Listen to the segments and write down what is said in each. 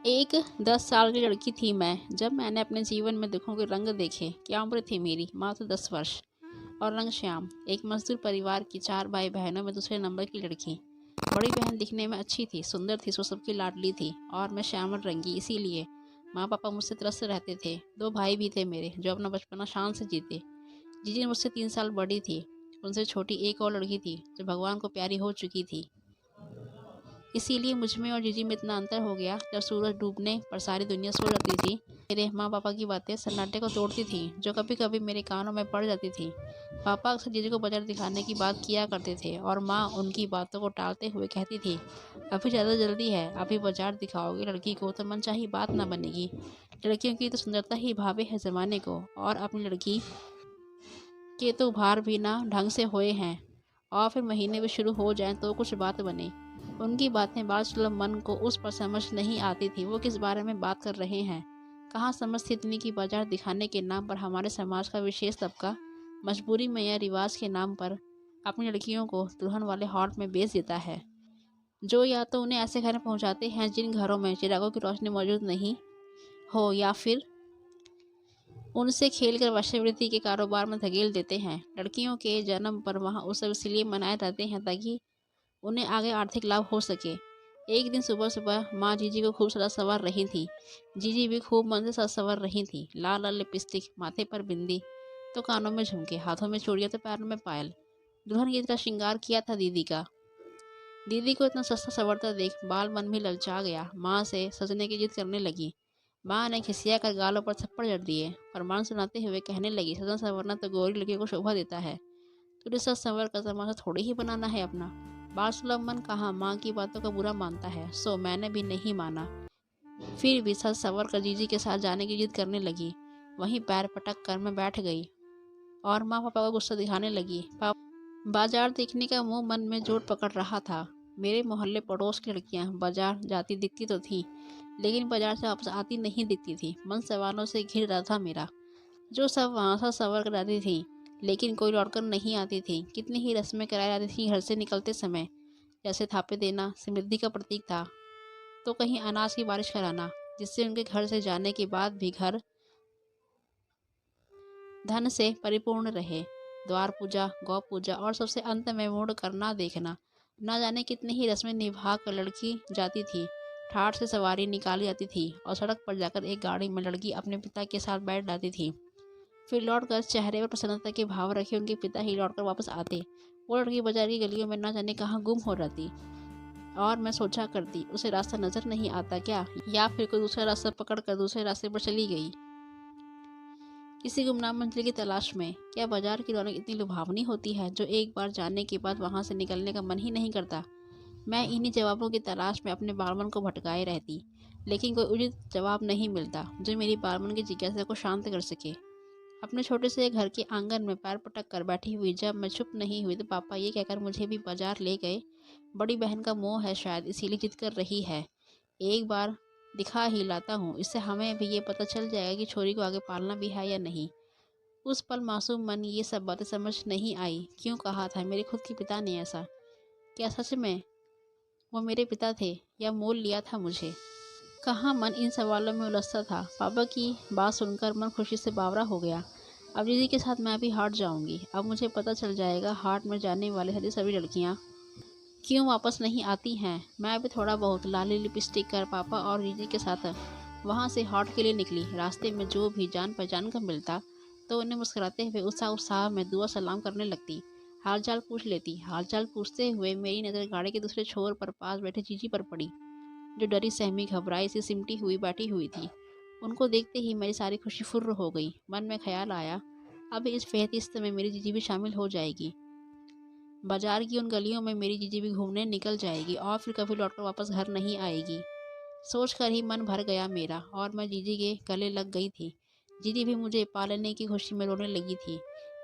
एक 10 साल की लड़की थी मैं जब मैंने अपने जीवन में दुखों के रंग देखे। क्या उम्र थी मेरी, मात्र 10 वर्ष। और रंग श्याम, एक मजदूर परिवार की 4 भाई बहनों में दूसरे नंबर की लड़की। बड़ी बहन दिखने में अच्छी थी, सुंदर थी, सो सबकी लाडली थी। और मैं श्यामल रंगी, इसीलिए माँ पापा मुझसे त्रस्त रहते थे। 2 भाई भी थे मेरे, जो अपना बचपना शान से जीते। जीजी मुझसे 3 साल बड़ी थी। उनसे छोटी एक और लड़की थी, जो भगवान को प्यारी हो चुकी थी। इसीलिए मुझ में और जीजी में इतना अंतर हो गया। जब सूरज डूबने पर सारी दुनिया सो जाती थी, मेरे माँ पापा की बातें सन्नाटे को तोड़ती थी, जो कभी कभी मेरे कानों में पड़ जाती थी। पापा अक्सर जीजी को बाजार दिखाने की बात किया करते थे, और माँ उनकी बातों को टालते हुए कहती थी, अभी ज़्यादा जल्दी है, अभी बाजार दिखाओगे लड़की को तो मनचाही बात ना बनेगी। लड़कियों की तो सुंदरता ही भावे है ज़माने को, और अपनी लड़की के तो भार भी ना ढंग से हुए हैं। और फिर महीने भी शुरू हो जाएं तो कुछ बात बने। उनकी बातें बात सुलभ मन को उस पर समझ नहीं आती थी, वो किस बारे में बात कर रहे हैं। कहाँ समझती इतनी की बाजार दिखाने के नाम पर हमारे समाज का विशेष तबका मजबूरी में या रिवाज के नाम पर अपनी लड़कियों को दुल्हन वाले हॉट में बेच देता है, जो या तो उन्हें ऐसे घर में पहुंचाते हैं जिन घरों में चिरागों की रोशनी मौजूद नहीं हो, या फिर उनसे खेलकर वैश्यवृत्ति के कारोबार में धकेल देते हैं। लड़कियों के जन्म पर वहाँ उत्सव इसलिए मनाए जाते हैं ताकि उन्हें आगे आर्थिक लाभ हो सके। एक दिन सुबह सुबह माँ जीजी को खूब सजा सवार रही थी। जीजी भी खूब मन से सज सवार रही थी। लाल लाल लिपस्टिक, माथे पर बिंदी, तो कानों में झुमके, हाथों में चूड़ियाँ, तो पैरों में पायल। दुल्हन की तरह श्रृंगार किया था दीदी का। दीदी को इतना सस्ता संवरता देख बाल मन भी ललचा गया। माँ से सजने की जिद करने लगी। माँ ने खिसिया कर गालों पर थप्पड़ जड़ दिए। फरमान सुनाते हुए कहने लगी, सजना संवरना तो गोरी लड़की को शोभा देता है, तुझे सच संवर का तमाशा थोड़ी ही बनाना है अपना। बाल सुलभ मन कहाँ माँ की बातों का बुरा मानता है, सो मैंने भी नहीं माना। फिर भी सच संवर कर जीजी के साथ जाने की जिद करने लगी। वहीं पैर पटक कर मैं बैठ गई और माँ पापा को गुस्सा दिखाने लगी। बाजार देखने का मुंह मन में जोर पकड़ रहा था। मेरे मोहल्ले पड़ोस की लड़कियां बाजार जाती दिखती तो थी, लेकिन बाजार से वापस आती नहीं दिखती थी। मन सवालों से घिर रहा था मेरा। जो सब वहाँ से सवर कर जाती थी, लेकिन कोई लौटकर नहीं आती थी। कितनी ही रस्में कराई जाती थी घर से निकलते समय, जैसे थापे देना समृद्धि का प्रतीक था, तो कहीं अनाज की बारिश कराना, जिससे उनके घर से जाने के बाद भी घर धन से परिपूर्ण रहे। द्वार पूजा, गौ पूजा, और सबसे अंत में मूड करना देखना। न जाने कितनी ही रस्में निभा कर लड़की जाती थी। ठाठ से सवारी निकाली जाती थी और सड़क पर जाकर एक गाड़ी में लड़की अपने पिता के साथ बैठ जाती थी। फिर लौटकर चेहरे पर प्रसन्नता के भाव रखे उनके पिता ही लौटकर वापस आते। वो लड़की बाजार की गलियों में न जाने कहाँ गुम हो जाती, और मैं सोचा करती, उसे रास्ता नजर नहीं आता क्या, या फिर कोई दूसरा रास्ता पकड़कर दूसरे रास्ते पर चली गई, किसी गुमनाम मंजिल की तलाश में। क्या बाजार की रौनक इतनी लुभावनी होती है, जो एक बार जाने के बाद वहां से निकलने का मन ही नहीं करता। मैं इन्हीं जवाबों की तलाश में अपने बालमन को भटकाए रहती, लेकिन कोई उचित जवाब नहीं मिलता जो मेरी बालमन की जिज्ञासा को शांत कर सके। अपने छोटे से घर के आंगन में पैर पटक कर बैठी हुई जब मैं चुप नहीं हुई, तो पापा ये कहकर मुझे भी बाजार ले गए। बड़ी बहन का मोह है शायद, इसीलिए जिद कर रही है। एक बार दिखा ही लाता हूँ, इससे हमें भी ये पता चल जाएगा कि छोरी को आगे पालना भी है या नहीं। उस पल मासूम मन ये सब बातें समझ नहीं आई। क्यों कहा था मेरे खुद के पिता ने ऐसा? क्या सच में वो मेरे पिता थे, या मोल लिया था मुझे? कहाँ मन इन सवालों में उलझता था। पापा की बात सुनकर मन खुशी से बावरा हो गया। अब दीदी के साथ मैं भी हाट जाऊंगी। अब मुझे पता चल जाएगा हाट में जाने वाले सभी लड़कियाँ क्यों वापस नहीं आती हैं। मैं भी थोड़ा बहुत लाली लिपस्टिक कर पापा और दीदी के साथ वहाँ से हाट के लिए निकली। रास्ते में जो भी जान पहचान का मिलता तो उन्हें मुस्कुराते हुए उत्साह उत्साह में दुआ सलाम करने लगती, हालचाल पूछ लेती। हालचाल पूछते हुए मेरी नज़र गाड़ी के दूसरे छोर पर पास बैठे जीजी पर पड़ी, जो डरी सहमी घबराई सी सिमटी हुई बैठी हुई थी। उनको देखते ही मेरी सारी खुशी फुर्र हो गई। मन में ख्याल आया, अब इस फेहरिस्त में मेरी जीजी भी शामिल हो जाएगी। बाजार की उन गलियों में मेरी जीजी भी घूमने निकल जाएगी और फिर कभी लौटकर वापस घर नहीं आएगी। सोचकर ही मन भर गया मेरा, और मैं जीजी के गले लग गई थी। जीजी भी मुझे पालने की खुशी में रोने लगी थी।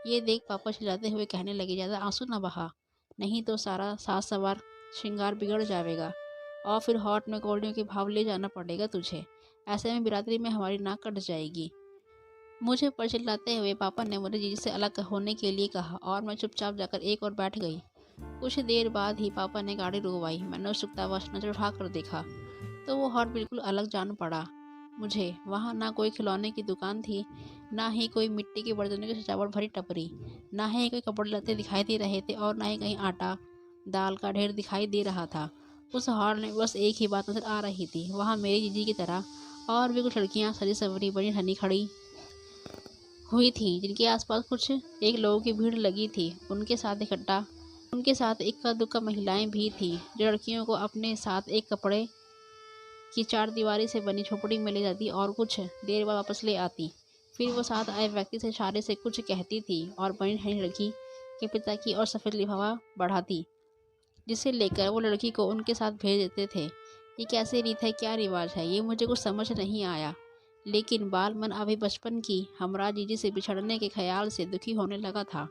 ये देख पापा चिल्लाते हुए कहने लगे, ज़्यादा आंसू न बहा, नहीं तो सारा साज सवार श्रृंगार बिगड़ जाएगा, और फिर हॉट में कौड़ियों के भाव ले जाना पड़ेगा तुझे। ऐसे में बिरादरी में हमारी नाक कट जाएगी। मुझे पर चिल्लाते हुए पापा ने मुझे जीजी से अलग होने के लिए कहा, और मैं चुपचाप जाकर एक और बैठ गई। कुछ देर बाद ही पापा ने गाड़ी रुकवाई। मैंने उत्सुकतावश नजर उठा कर देखा तो वो हॉट बिल्कुल अलग जान पड़ा मुझे। वहाँ ना कोई खिलौने की दुकान थी, ना ही कोई मिट्टी के बर्तनों की सजावट भरी टपरी, ना ही कोई कपड़े लत्ते दिखाई दे रहे थे और ना ही कहीं आटा दाल का ढेर दिखाई दे रहा था। उस हॉल में बस एक ही बात नजर आ रही थी, वहाँ मेरी जीजी की तरह और भी कुछ लड़कियाँ सजी सवरी बनी ठनी खड़ी हुई थी, जिनके आसपास कुछ एक लोगों की भीड़ लगी थी। उनके साथ इक्का दुक्का महिलाएं भी थी, जो लड़कियों को अपने साथ एक कपड़े की चार दीवारी से बनी झोपड़ी में ले जाती और कुछ देर बाद वापस ले आती। फिर वो साथ आए व्यक्ति से इशारे से कुछ कहती थी और बनी ठनी लड़की के पिता की और सफ़ेद लिफाफा बढ़ाती, जिसे लेकर वो लड़की को उनके साथ भेज देते थे। ये कैसे रीत है, क्या रिवाज है, ये मुझे कुछ समझ नहीं आया। लेकिन बाल मन अभी बचपन की हमरा जीजी से बिछड़ने के ख्याल से दुखी होने लगा था।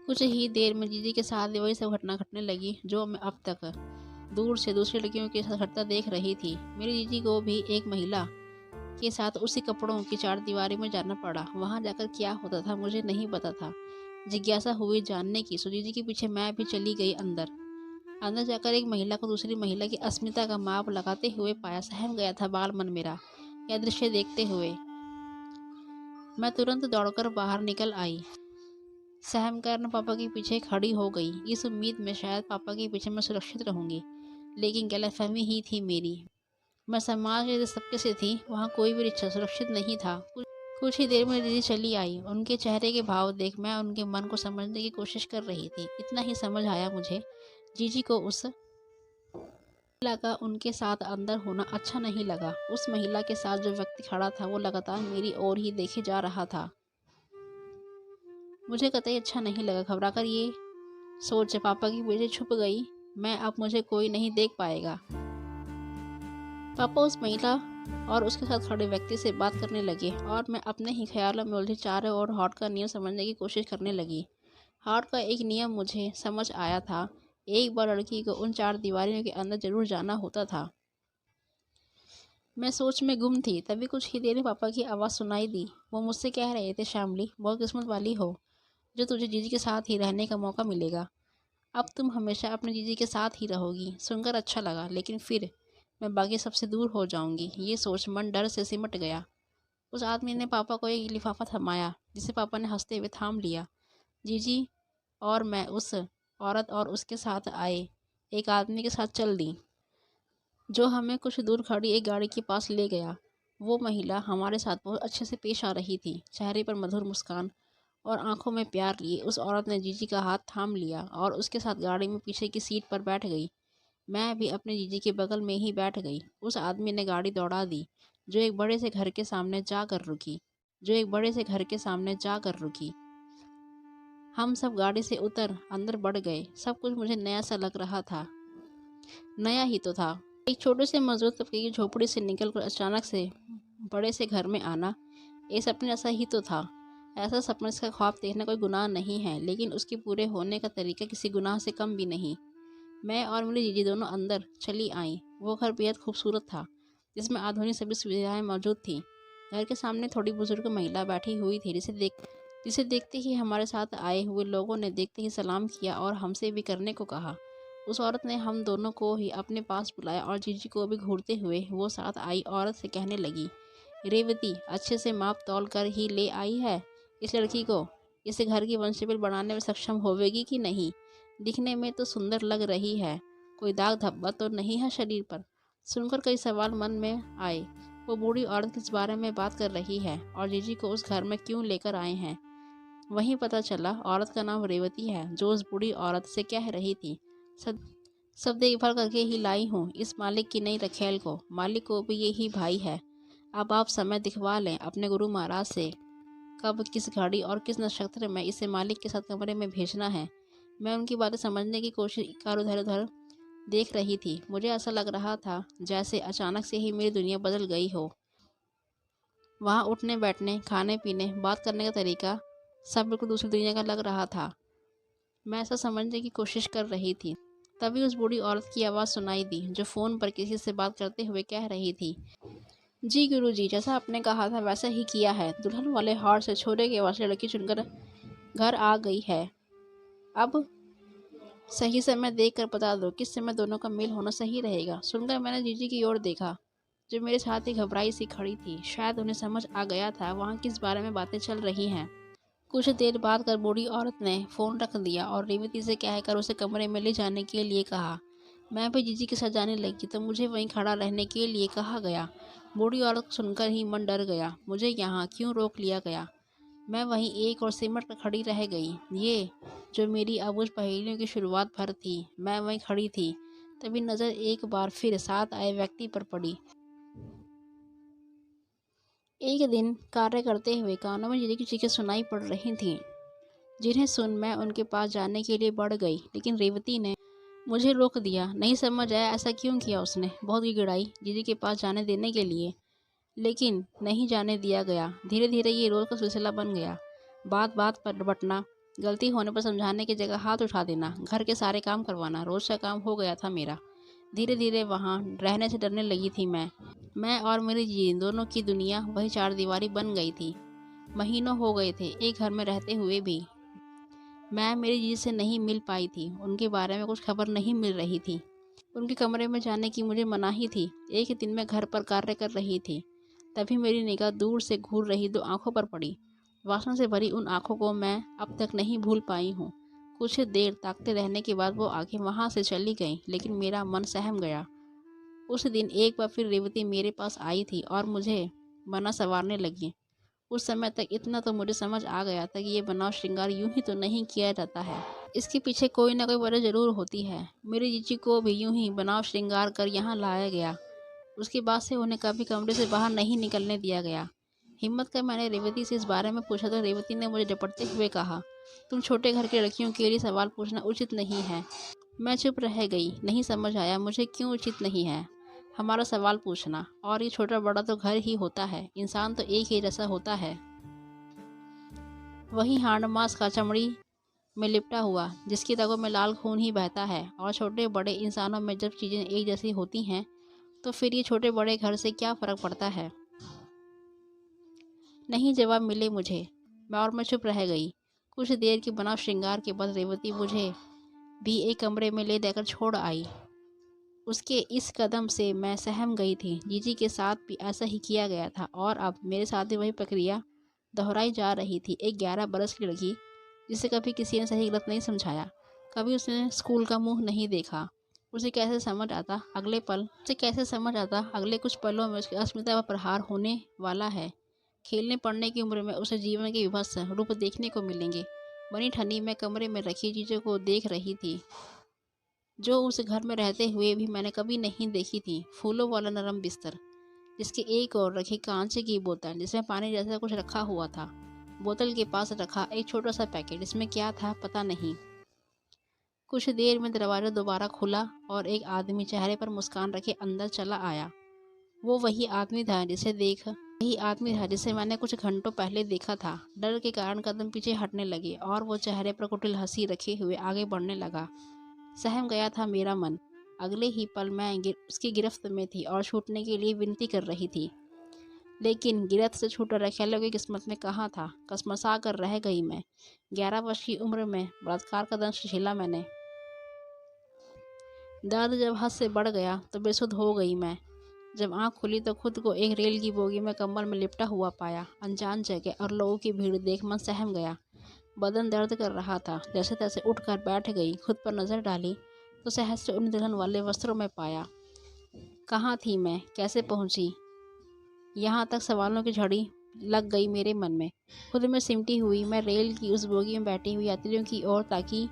कुछ ही देर में जीजी के साथ भी वही सब घटना घटने लगी जो मैं अब तक दूर से दूसरी लड़कियों के साथ घटता देख रही थी। मेरी जीजी को भी एक महिला के साथ उसी कपड़ों की चार दीवारी में जाना पड़ा। वहां जाकर क्या होता था मुझे नहीं पता था। जिज्ञासा हुई जानने की, सो जीजी के पीछे मैं भी चली गई अंदर। अंदर जाकर एक महिला को दूसरी महिला की अस्मिता का माप लगाते हुए पाया। सहम गया था बाल मन मेरा यह दृश्य देखते हुए। मैं तुरंत दौड़कर बाहर निकल आई। सहम कर पापा के पीछे खड़ी हो गई, इस उम्मीद में शायद पापा के पीछे मैं सुरक्षित रहूंगी। लेकिन गलतफहमी ही थी मेरी। मैं समाज के सबके से थी, वहाँ कोई भी रिश्ता सुरक्षित नहीं था। कुछ ही देर में दीदी चली आई। उनके चेहरे के भाव देख मैं उनके मन को समझने की कोशिश कर रही थी। इतना ही समझ आया मुझे, जीजी को उस महिला का उनके साथ अंदर होना अच्छा नहीं लगा। उस महिला के साथ जो व्यक्ति खड़ा था वो लगातार मेरी ओर ही देखे जा रहा था। मुझे कतई अच्छा नहीं लगा। घबराकर ये सोच पापा की पीछे छुप गई, मैं अब मुझे कोई नहीं देख पाएगा। पापा उस महिला और उसके साथ खड़े व्यक्ति से बात करने लगे और मैं अपने ही ख्यालों में उलझे चारों ओर हॉट का नियम समझने की कोशिश करने लगी। हॉट का एक नियम मुझे समझ आया था। एक बार लड़की को उन चार दीवारियों के अंदर जरूर जाना होता था। मैं सोच में गुम थी, तभी कुछ ही देर में पापा की आवाज़ सुनाई दी। वो मुझसे कह रहे थे, श्यामली बहुत किस्मत वाली हो जो तुझे जीजी के साथ ही रहने का मौका मिलेगा। अब तुम हमेशा अपने जीजी के साथ ही रहोगी। सुनकर अच्छा लगा, लेकिन फिर मैं बाकी सबसे दूर हो जाऊंगी। ये सोच मन डर से सिमट गया। उस आदमी ने पापा को एक लिफाफा थमाया, जिसे पापा ने हंसते हुए थाम लिया। जीजी और मैं उस औरत और उसके साथ आए एक आदमी के साथ चल दी, जो हमें कुछ दूर खड़ी एक गाड़ी के पास ले गया। वो महिला हमारे साथ बहुत अच्छे से पेश आ रही थी, चेहरे पर मधुर मुस्कान और आंखों में प्यार लिए। उस औरत ने जीजी का हाथ थाम लिया और उसके साथ गाड़ी में पीछे की सीट पर बैठ गई। मैं भी अपने जीजी के बगल में ही बैठ गई। उस आदमी ने गाड़ी दौड़ा दी, जो एक बड़े से घर के सामने जाकर रुकी। हम सब गाड़ी से उतर अंदर बढ़ गए। सब कुछ मुझे नया सा लग रहा था। नया ही तो था। एक छोटे से मजदूर तबके की झोपड़ी से निकलकर अचानक से बड़े से घर में आना, ये सपने जैसा ही तो था। ऐसा सपने का ख्वाब देखना कोई गुनाह नहीं है, लेकिन उसके पूरे होने का तरीका किसी गुनाह से कम भी नहीं। मैं और मेरी जीजी दोनों अंदर चली आईं। वो घर बेहद खूबसूरत था, जिसमें आधुनिक सभी सुविधाएं मौजूद थीं। घर के सामने थोड़ी बुजुर्ग महिला बैठी हुई थी, जिसे देखते ही हमारे साथ आए हुए लोगों ने देखते ही सलाम किया और हमसे भी करने को कहा। उस औरत ने हम दोनों को ही अपने पास बुलाया और जीजी को भी घूरते हुए वो साथ आई औरत से कहने लगी, रेवती अच्छे से माप तौल कर ही ले आई है इस लड़की को। इसे घर की वंशबिल बनाने में सक्षम होवेगी कि नहीं? दिखने में तो सुंदर लग रही है, कोई दाग धब्बा तो नहीं है शरीर पर? सुनकर कई सवाल मन में आए। वो बूढ़ी औरत किस बारे में बात कर रही है और जीजी को उस घर में क्यों लेकर आए हैं? वहीं पता चला औरत का नाम रेवती है, जो उस बूढ़ी औरत से कह रही थी, सब देखभाल करके ही लाई हूँ इस मालिक की नई रखेल को। मालिक को भी यही भाई है। अब आप समय दिखवा लें अपने गुरु महाराज से, कब किस घड़ी और किस नक्षत्र में इसे मालिक के साथ कमरे में भेजना है। मैं उनकी बातें समझने की कोशिश कर उधर उधर देख रही थी। मुझे ऐसा लग रहा था जैसे अचानक से ही मेरी दुनिया बदल गई हो। वहाँ उठने बैठने, खाने पीने, बात करने का तरीका सब बिल्कुल दूसरी दुनिया का लग रहा था। मैं ऐसा समझने की कोशिश कर रही थी, तभी उस बूढ़ी औरत की आवाज़ सुनाई दी, जो फ़ोन पर किसी से बात करते हुए कह रही थी, जी गुरुजी, जैसा आपने कहा था वैसा ही किया है। दुल्हन वाले हार से छोरे के वास्ते लड़की चुनकर घर आ गई है। अब सही समय देख कर बता दो किस समय दोनों का मेल होना सही रहेगा। सुनकर मैंने जीजी की ओर देखा जो मेरे साथ ही घबराई सी खड़ी थी। शायद उन्हें समझ आ गया था वहाँ किस बारे में बातें चल रही हैं। कुछ देर बाद कर बूढ़ी औरत ने फ़ोन रख दिया और रेवती से कहकर उसे कमरे में ले जाने के लिए कहा। मैं भी जीजी के साथ जाने लगी तो मुझे वहीं खड़ा रहने के लिए कहा गया। बूढ़ी औरत को सुनकर ही मन डर गया। मुझे यहाँ क्यों रोक लिया गया? मैं वहीं एक और सिमट कर खड़ी रह गई। ये जो मेरी अबूझ पहेलियों की शुरुआत भर थी। मैं वहीं खड़ी थी, तभी नज़र एक बार फिर साथ आए व्यक्ति पर पड़ी। एक दिन कार्य करते हुए कानों में जीजी की चीखें सुनाई पड़ रही थीं, जिन्हें सुन मैं उनके पास जाने के लिए बढ़ गई, लेकिन रेवती ने मुझे रोक दिया। नहीं समझ आया ऐसा क्यों किया उसने। बहुत गिड़गिड़ाई जीजी के पास जाने देने के लिए, लेकिन नहीं जाने दिया गया। धीरे धीरे ये रोज़ का सिलसिला बन गया। बात बात पर बटना, गलती होने पर समझाने की जगह हाथ उठा देना, घर के सारे काम करवाना रोज़ का काम हो गया था मेरा। धीरे धीरे वहाँ रहने से डरने लगी थी मैं और मेरी जी दोनों की दुनिया वही चार दीवारी बन गई थी। महीनों हो गए थे एक घर में रहते हुए भी मैं मेरी जी से नहीं मिल पाई थी। उनके बारे में कुछ खबर नहीं मिल रही थी। उनके कमरे में जाने की मुझे मनाही थी। एक दिन मैं घर पर कार्य कर रही थी, तभी मेरी निगाह दूर से घूर रही दो आंखों पर पड़ी। वासना से भरी उन आंखों को मैं अब तक नहीं भूल पाई हूँ। कुछ देर ताकते रहने के बाद वो आंखें वहाँ से चली गईं, लेकिन मेरा मन सहम गया। उस दिन एक बार फिर रेवती मेरे पास आई थी और मुझे बना संवारने लगी। उस समय तक इतना तो मुझे समझ आ गया था कि ये बनाव श्रृंगार यूं ही तो नहीं किया जाता है। इसके पीछे कोई ना कोई वजह जरूर होती है। मेरी जीजी को भी यूं ही बनाव श्रृंगार कर यहाँ लाया गया। उसके बाद से उन्हें कभी कमरे से बाहर नहीं निकलने दिया गया। हिम्मत कर मैंने रेवती से इस बारे में पूछा तो रेवती ने मुझे झपटते हुए कहा, तुम छोटे घर की लड़कियों के लिए सवाल पूछना उचित नहीं है। मैं चुप रह गई। नहीं समझ आया मुझे क्यों उचित नहीं है हमारा सवाल पूछना। और ये छोटा बड़ा तो घर ही होता है, इंसान तो एक ही जैसा होता है। वही हाड़ मांस का चमड़ी में लिपटा हुआ, जिसकी रगों में लाल खून ही बहता है। और छोटे बड़े इंसानों में जब चीज़ें एक जैसी होती हैं तो फिर ये छोटे बड़े घर से क्या फ़र्क पड़ता है। नहीं जवाब मिले मुझे। मैं चुप रह गई। कुछ देर के बनाव श्रृंगार के बाद रेवती मुझे भी एक कमरे में ले जाकर छोड़ आई। उसके इस कदम से मैं सहम गई थी। जीजी के साथ भी ऐसा ही किया गया था और अब मेरे साथ भी वही प्रक्रिया दोहराई जा रही थी। एक 11 बरस की लड़की जिसे कभी किसी ने सही गलत नहीं समझाया, कभी उसने स्कूल का मुंह नहीं देखा, उसे कैसे समझ आता अगले कुछ पलों में उसकी अस्मिता पर प्रहार होने वाला है। खेलने पढ़ने की उम्र में उसे जीवन के विभत्स रूप देखने को मिलेंगे। बनी ठनी मैं कमरे में रखी चीज़ों को देख रही थी जो उस घर में रहते हुए भी मैंने कभी नहीं देखी थी। फूलों वाला नरम बिस्तर, जिसके एक ओर रखी कांच की बोतल जिसमें पानी जैसा कुछ रखा हुआ था। बोतल के पास रखा एक छोटा सा पैकेट, इसमें क्या था पता नहीं। कुछ देर में दरवाज़ा दोबारा खुला और एक आदमी चेहरे पर मुस्कान रखे अंदर चला आया। वो वही आदमी था जिसे मैंने कुछ घंटों पहले देखा था। डर के कारण कदम पीछे हटने लगे और वो चेहरे पर कुटिल हंसी रखे हुए आगे बढ़ने लगा। सहम गया था मेरा मन। अगले ही पल मैं उसकी गिरफ्त में थी और छूटने के लिए विनती कर रही थी, लेकिन गिरफ्त से छूटा रखेलों की किस्मत में कहाँ था। कसमसा कर रह गई मैं। 11 वर्ष की उम्र में बलात्कार का दंश झेला मैंने। दर्द जब हद से बढ़ गया तो बेसुध हो गई मैं। जब आँख खुली तो खुद को एक रेल की बोगी में कम्बल में लिपटा हुआ पाया। अनजान जगह और लोगों की भीड़ देख मन सहम गया। बदन दर्द कर रहा था। जैसे तैसे उठकर बैठ गई। खुद पर नज़र डाली तो सहज से उन दुल्हन वाले वस्त्रों में पाया। कहाँ थी मैं, कैसे पहुँची यहाँ तक, सवालों की झड़ी लग गई मेरे मन में। खुद में सिमटी हुई मैं रेल की उस बोगी में बैठी हुई यात्रियों की ओर ताकी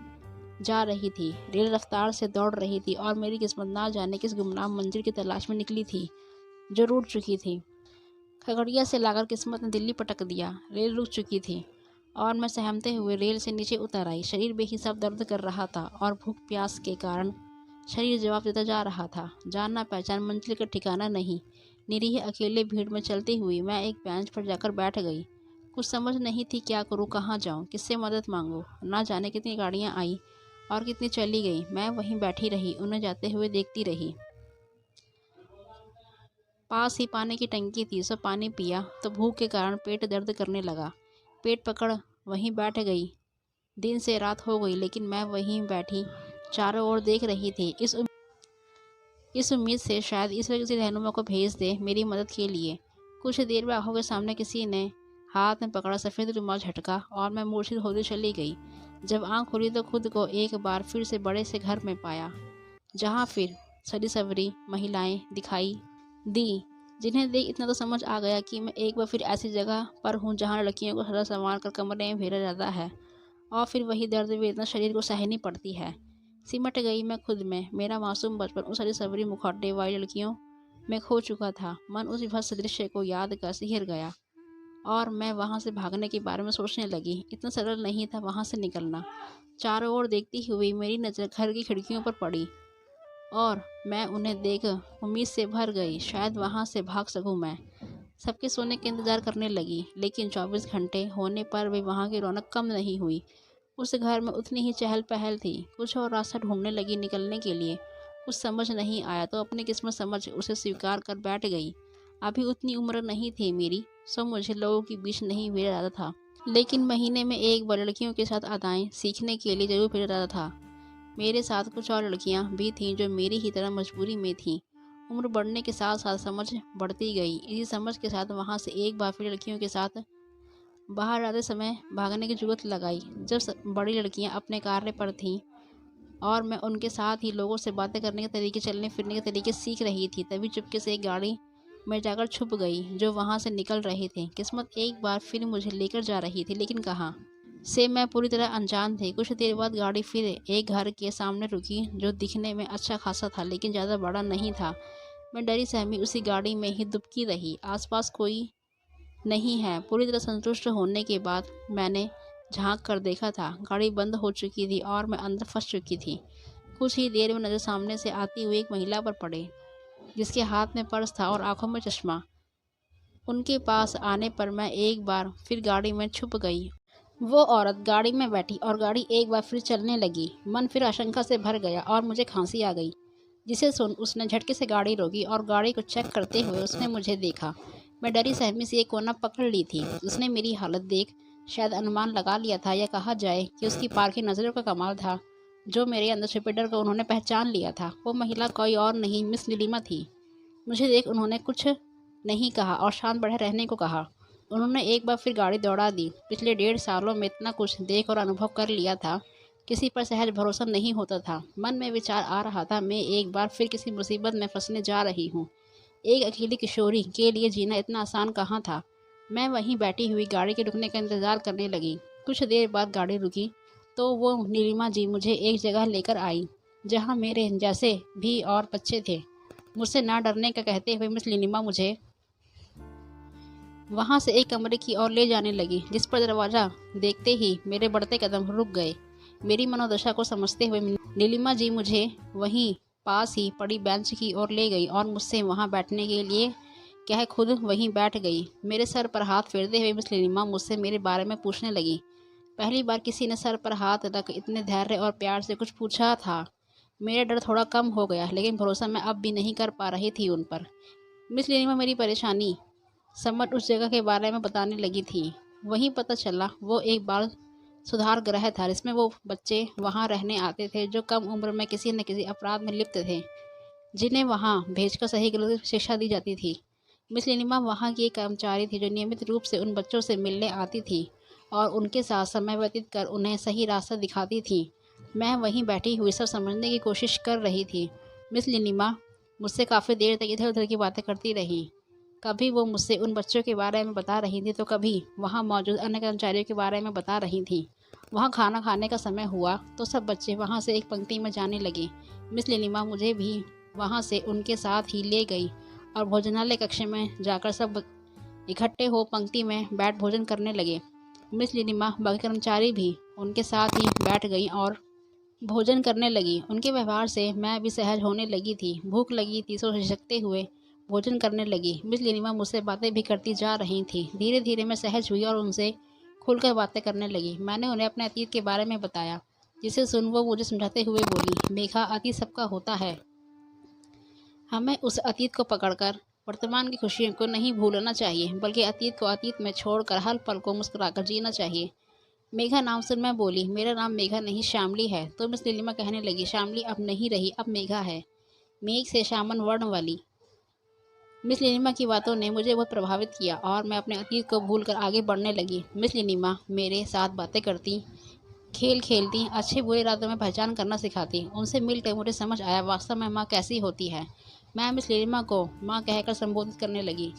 जा रही थी। रेल रफ्तार से दौड़ रही थी और मेरी किस्मत ना जाने किस गुमनाम मंजिल की तलाश में निकली थी जो रूठ चुकी थी। खगड़िया से लाकर किस्मत ने दिल्ली पटक दिया। रेल रुक चुकी थी और मैं सहमते हुए रेल से नीचे उतर आई। शरीर बेहिसाब दर्द कर रहा था और भूख प्यास के कारण शरीर जवाब देता जा रहा था। जान ना पहचान, मंजिल का ठिकाना नहीं। निरीह अकेले भीड़ में चलती हुई मैं एक बेंच पर जाकर बैठ गई। कुछ समझ नहीं थी क्या करूँ, कहाँ जाऊँ, किससे मदद मांगूँ। ना जाने कितनी गाड़ियाँ आई और कितनी चली गई। मैं वहीं बैठी रही, उन्हें जाते हुए देखती रही। पास ही पानी की टंकी थी, सब पानी पिया तो भूख के कारण पेट दर्द करने लगा। पेट पकड़ वहीं बैठ गई। दिन से रात हो गई लेकिन मैं वहीं बैठी चारों ओर देख रही थी, इस उम्मीद से शायद ईश्वर किसी रहनुमा को भेज दे मेरी मदद के लिए। कुछ देर में आंखों के सामने किसी ने हाथ में पकड़ा सफ़ेद रुमाल झटका और मैं मूर्छित होती चली गई। जब आंख खुली तो खुद को एक बार फिर से बड़े से घर में पाया, जहाँ फिर सजी सवरी महिलाएं दिखाई दी, जिन्हें देख इतना तो समझ आ गया कि मैं एक बार फिर ऐसी जगह पर हूँ जहाँ लड़कियों को सजा संवार कर कमरे में भेजा जाता है और फिर वही दर्द वेदना शरीर को सहनी पड़ती है। सिमट गई मैं खुद में। मेरा मासूम बचपन उस सजी सवरी मुखौटे वाली लड़कियों में खो चुका था। मन उस विभत्स दृश्य को याद कर सिहर गया और मैं वहाँ से भागने के बारे में सोचने लगी। इतना सरल नहीं था वहाँ से निकलना। चारों ओर देखती हुई मेरी नज़र घर की खिड़कियों पर पड़ी और मैं उन्हें देख उम्मीद से भर गई, शायद वहाँ से भाग सकूं मैं। सबके सोने का इंतज़ार करने लगी, लेकिन 24 घंटे होने पर भी वहाँ की रौनक कम नहीं हुई। उस घर में उतनी ही चहल पहल थी। कुछ और रास्ता ढूंढने लगी निकलने के लिए। कुछ समझ नहीं आया तो अपनी किस्मत समझ उसे स्वीकार कर बैठ गई। अभी उतनी उम्र नहीं थी मेरी, सो मुझे लोगों के बीच नहीं भेजा जाता था, लेकिन महीने में एक बार लड़कियों के साथ अदाएं सीखने के लिए जरूर भेजा जाता था। मेरे साथ कुछ और लड़कियां भी थीं जो मेरी ही तरह मजबूरी में थीं। उम्र बढ़ने के साथ साथ समझ बढ़ती गई। इसी समझ के साथ वहाँ से एक बार फिर लड़कियों के साथ बाहर आते समय भागने की जुगत लगाई। जब बड़ी लड़कियां अपने कार्य पर थीं और मैं उनके साथ ही लोगों से बातें करने के तरीके, चलने फिरने के तरीके सीख रही थी, तभी चुपके से एक गाड़ी में जाकर छुप गई जो वहां से निकल रहे थे। किस्मत एक बार फिर मुझे लेकर जा रही थी, लेकिन कहाँ से मैं पूरी तरह अनजान थी। कुछ देर बाद गाड़ी फिर एक घर के सामने रुकी जो दिखने में अच्छा खासा था, लेकिन ज़्यादा बड़ा नहीं था। मैं डरी सहमी उसी गाड़ी में ही दुबकी रही। आसपास कोई नहीं है। पूरी तरह संतुष्ट होने के बाद मैंने झांक कर देखा था। गाड़ी बंद हो चुकी थी और मैं अंदर फंस चुकी थी। कुछ ही देर में नज़र सामने से आती हुई एक महिला पर पड़े, जिसके हाथ में पर्स था और आंखों में चश्मा। उनके पास आने पर मैं एक बार फिर गाड़ी में छुप गई। वो औरत गाड़ी में बैठी और गाड़ी एक बार फिर चलने लगी। मन फिर आशंका से भर गया और मुझे खांसी आ गई, जिसे सुन उसने झटके से गाड़ी रोकी और गाड़ी को चेक करते हुए उसने मुझे देखा। मैं डरी सहमी से एक कोना पकड़ ली थी। उसने मेरी हालत देख शायद अनुमान लगा लिया था, या कहा जाए कि उसकी पारखी नज़रों का कमाल था, जो मेरे अंदर छुपे डर को उन्होंने पहचान लिया था। वो महिला कोई और नहीं, मिस नीलिमा थी। मुझे देख उन्होंने कुछ नहीं कहा और शांत बैठे रहने को कहा। उन्होंने एक बार फिर गाड़ी दौड़ा दी। पिछले 1.5 सालों में इतना कुछ देख और अनुभव कर लिया था, किसी पर सहज भरोसा नहीं होता था। मन में विचार आ रहा था, मैं एक बार फिर किसी मुसीबत में फंसने जा रही हूँ। एक अकेली किशोरी के लिए जीना इतना आसान कहाँ था। मैं वहीं बैठी हुई गाड़ी के रुकने का इंतज़ार करने लगी। कुछ देर बाद गाड़ी रुकी तो वो नीलिमा जी मुझे एक जगह लेकर आई, जहाँ मेरे जैसे भी और बच्चे थे। मुझसे ना डरने का कहते हुए मिस नीलिमा मुझे वहाँ से एक कमरे की ओर ले जाने लगी, जिस पर दरवाज़ा देखते ही मेरे बढ़ते कदम रुक गए। मेरी मनोदशा को समझते हुए नीलिमा जी मुझे वहीं पास ही पड़ी बेंच की ओर ले गई और मुझसे वहां बैठने के लिए कह खुद वहीं बैठ गई। मेरे सर पर हाथ फेरते हुए मिस नीलिमा मुझसे मेरे बारे में पूछने लगी। पहली बार किसी ने सर पर हाथ रख इतने धैर्य और प्यार से कुछ पूछा था। मेरा डर थोड़ा कम हो गया, लेकिन भरोसा मैं अब भी नहीं कर पा रही थी उन पर। मिस नीलिमा मेरी परेशानी समझ उस जगह के बारे में बताने लगी थी। वहीं पता चला वो एक बाल सुधार गृह था, जिसमें वो बच्चे वहां रहने आते थे जो कम उम्र में किसी न किसी अपराध में लिप्त थे, जिन्हें वहां भेजकर सही गलत शिक्षा दी जाती थी। मिस नीलिमा वहां की एक कर्मचारी थी जो नियमित रूप से उन बच्चों से मिलने आती थी और उनके साथ समय व्यतीत कर उन्हें सही रास्ता दिखाती थी। मैं वहीं बैठी हुई सब समझने की कोशिश कर रही थी। मिस नीलिमा मुझसे काफ़ी देर तक इधर उधर की बातें करती रही। कभी वो मुझसे उन बच्चों के बारे में बता रही थी तो कभी वहाँ मौजूद अन्य कर्मचारियों के बारे में बता रही थी। वहाँ खाना खाने का समय हुआ तो सब बच्चे वहाँ से एक पंक्ति में जाने लगे। मिस नीलिमा मुझे भी वहाँ से उनके साथ ही ले गई और भोजनालय कक्ष में जाकर सब इकट्ठे हो पंक्ति में बैठ भोजन करने लगे। मिस नीलिमा बाकी कर्मचारी भी उनके साथ ही बैठ गई और भोजन करने लगी। उनके व्यवहार से मैं भी सहज होने लगी थी। भूख लगी थी, सो झिझकते हुए भोजन करने लगी। मिस नीलिमा मुझसे बातें भी करती जा रही थी। धीरे धीरे मैं सहज हुई और उनसे खुलकर बातें करने लगी। मैंने उन्हें अपने अतीत के बारे में बताया, जिसे सुन वो मुझे समझाते हुए बोली, मेघा, अतीत सबका होता है। हमें उस अतीत को पकड़कर वर्तमान की खुशियों को नहीं भूलना चाहिए, बल्कि अतीत को अतीत में छोड़कर हर पल को मुस्कुराकर जीना चाहिए। मेघा नाम सुन मैं बोली, मेरा नाम मेघा नहीं श्यामली है। तो मिस नीलिमा कहने लगी, श्यामली अब नहीं रही, अब मेघा है, मेघ से शामन वर्ण वाली। मिस नीलिमा की बातों ने मुझे बहुत प्रभावित किया और मैं अपने अतीत को भूलकर आगे बढ़ने लगी। मिस नीलिमा मेरे साथ बातें करती, खेल खेलती, अच्छे बुरे रातों में पहचान करना सिखाती। उनसे मिलकर मुझे समझ आया वास्तव में माँ कैसी होती है। मैं मिस नीलिमा को माँ कहकर संबोधित करने लगी।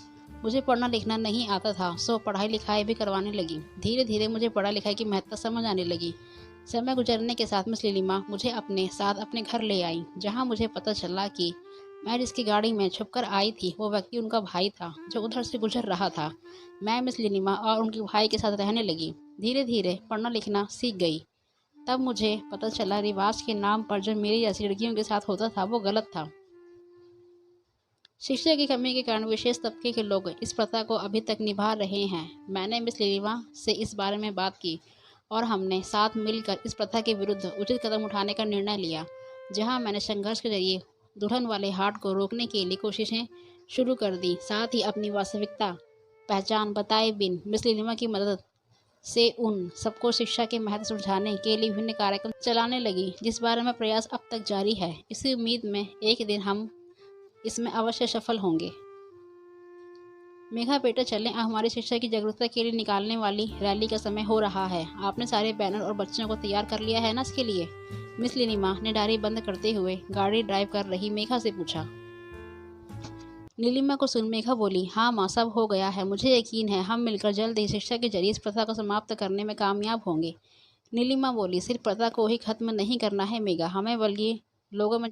मुझे पढ़ना लिखना नहीं आता था, सो पढ़ाई लिखाई भी करवाने लगी। धीरे धीरे मुझे पढ़ाई लिखाई की महत्ता समझ आने लगी। समय गुजरने के साथ मिस नीलिमा मुझे अपने साथ अपने घर ले आई, जहाँ मुझे पता चला कि मैं जिसकी गाड़ी में छुपकर आई थी वो व्यक्ति उनका भाई था जो उधर से गुजर रहा था। मैं मिस नीलिमा और उनके भाई के साथ रहने लगी। धीरे धीरे पढ़ना लिखना सीख गई। तब मुझे पता चला रिवाज के नाम पर जो मेरी जैसी लड़कियों के साथ होता था वो गलत था। शिक्षा की कमी के कारण विशेष तबके के लोग इस प्रथा को अभी तक निभा रहे हैं। मैंने मिस नीलिमा से इस बारे में बात की और हमने साथ मिलकर इस प्रथा के विरुद्ध उचित कदम उठाने का निर्णय लिया। जहां मैंने संघर्ष के जरिए दुल्हन वाले हाट को रोकने के लिए कोशिशें शुरू कर दी, साथ ही अपनी वास्तविकता पहचान बताए बिन मिस नीलिमा की मदद से उन सबको शिक्षा के महत्व समझाने के लिए विभिन्न कार्यक्रम चलाने लगी, जिस बारे में प्रयास अब तक जारी है। इसी उम्मीद में एक दिन हम इसमें अवश्य सफल होंगे। मेघा बेटा चलें, अब हमारी शिक्षा की जागरूकता के लिए निकालने वाली रैली का समय हो रहा है। आपने सारे बैनर और बच्चों को तैयार कर लिया है ना इसके लिए? मिस नीलिमा ने डायरी बंद करते हुए गाड़ी ड्राइव कर रही मेघा से पूछा। नीलिमा को सुन मेघा बोली, हाँ माँ, सब हो गया है। मुझे यकीन है हम मिलकर जल्द ही शिक्षा के जरिए इस प्रथा को समाप्त करने में कामयाब होंगे। नीलिमा बोली, सिर्फ प्रथा को ही खत्म नहीं करना है मेघा, हमें बल्कि लोगों में